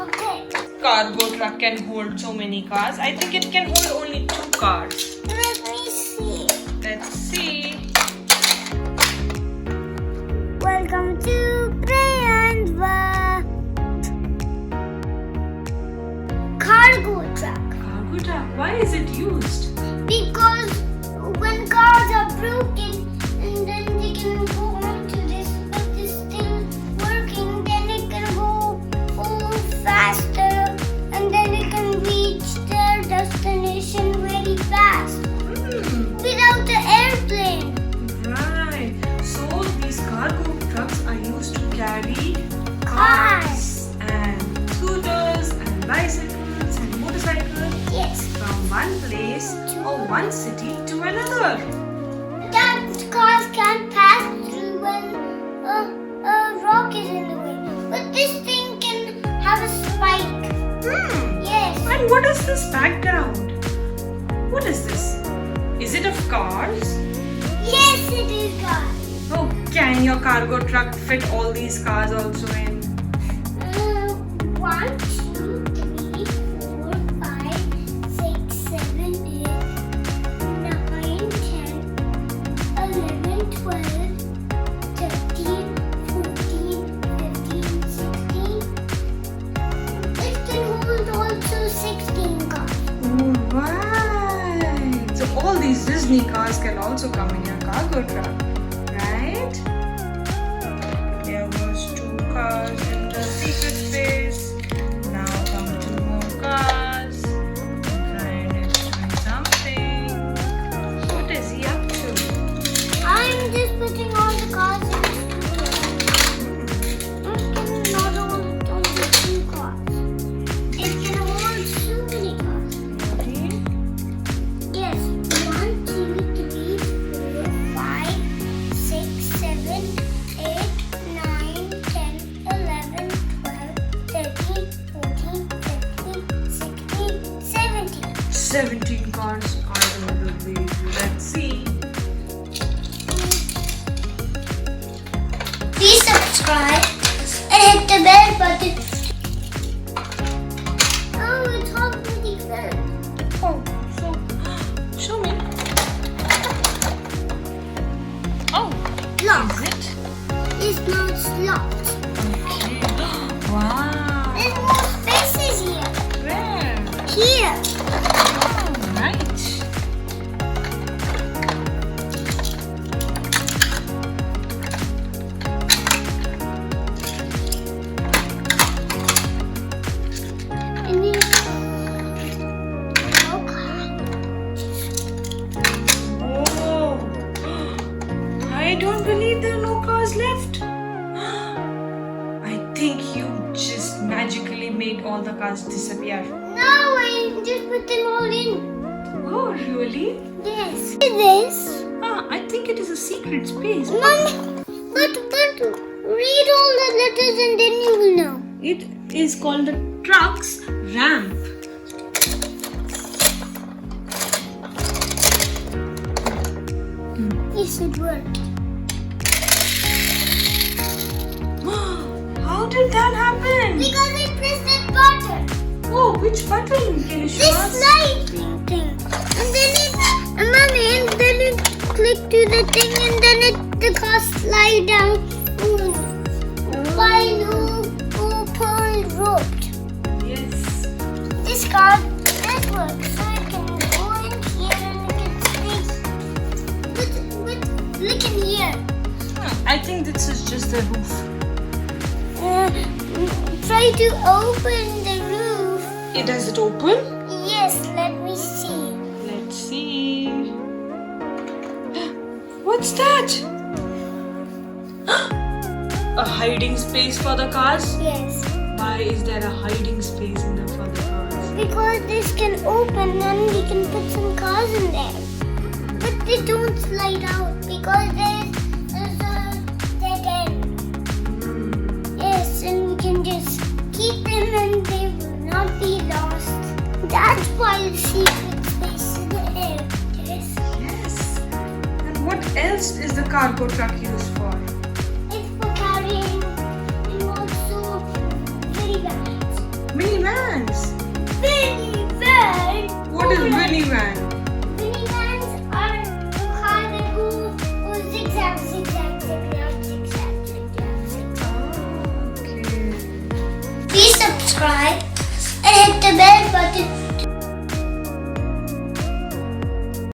Okay. Cargo truck can hold so many cars. I think it can hold only 2 cars. Let me see. Let's see. Welcome to Prayan's world. Cargo truck. Cargo truck. Why is it used? Because when cars are broken and then they can go on to this, but it's still working, then it can go faster and then it can reach their destination very fast without the airplane. Right. So these cargo trucks are used to carry Cars. and scooters and bicycles and motorcycles Yes. from one place or one city to another. That cars can't pass through when a rock is in the way. But this thing can have a spike. Yes. And what is this background? What is this? Is it of cars? Yes, it is cars. Oh, can your cargo truck fit all these cars also in? 1, 2, 3, 4, 5, 6, 7, 8, 9, 10, 11, 12, 13, 14, 15, 16. It can hold also 16 cars. Oh, right. So all these Disney cars can also come in your cargo truck, right? There was 2 cars in the secret space. Now come 2 more cars. Brian is doing something. What is he up to? I'm just putting all the cars in the studio. It can not hold only 2 cars. It can hold so many cars. Okay. Yes, 1, 2, 3, 4, 5, 6, 7, 8, 9, 10, 11, 12, 13, 14, 15, 16, 17. 17 cars are in the way. Let's see. Please subscribe and hit the bell button. Oh, it's already filled. Oh, so show me. Oh, Lock. is it? It's not locked. Okay. Wow. There's more spaces here. Where? Here. Oh, right. And then, Oh, I don't believe there are no cars left. I think you just magically made all the cars disappear. no, I just put them all in. Oh, really? Yes. This. Ah, I think it is a secret space. Mom, but read all the letters and then you will know. It is called the truck's ramp. Yes, it worked. How did that happen? Because I pressed that button. Oh, which button? Can you show This us? sliding thing. And then mommy, and then it click to the thing and then the car slide down. By open roped. Yes. This car does work, so it can go in here and it can stay. But look in here. I think this is just the roof. Try to open the roof. Does it open? Yes, let me see. Let's see. What's that? A hiding space for the cars? Yes. Why is there a hiding space for the cars? Because this can open and we can put some cars in there. But they don't slide out because there's a dead end. Yes, and we can just keep them and they will not be lost. That's why the secret space in the air. Yes. Yes. And what else is the cargo truck used for? It's for carrying and also very bags. subscribe and hit the bell button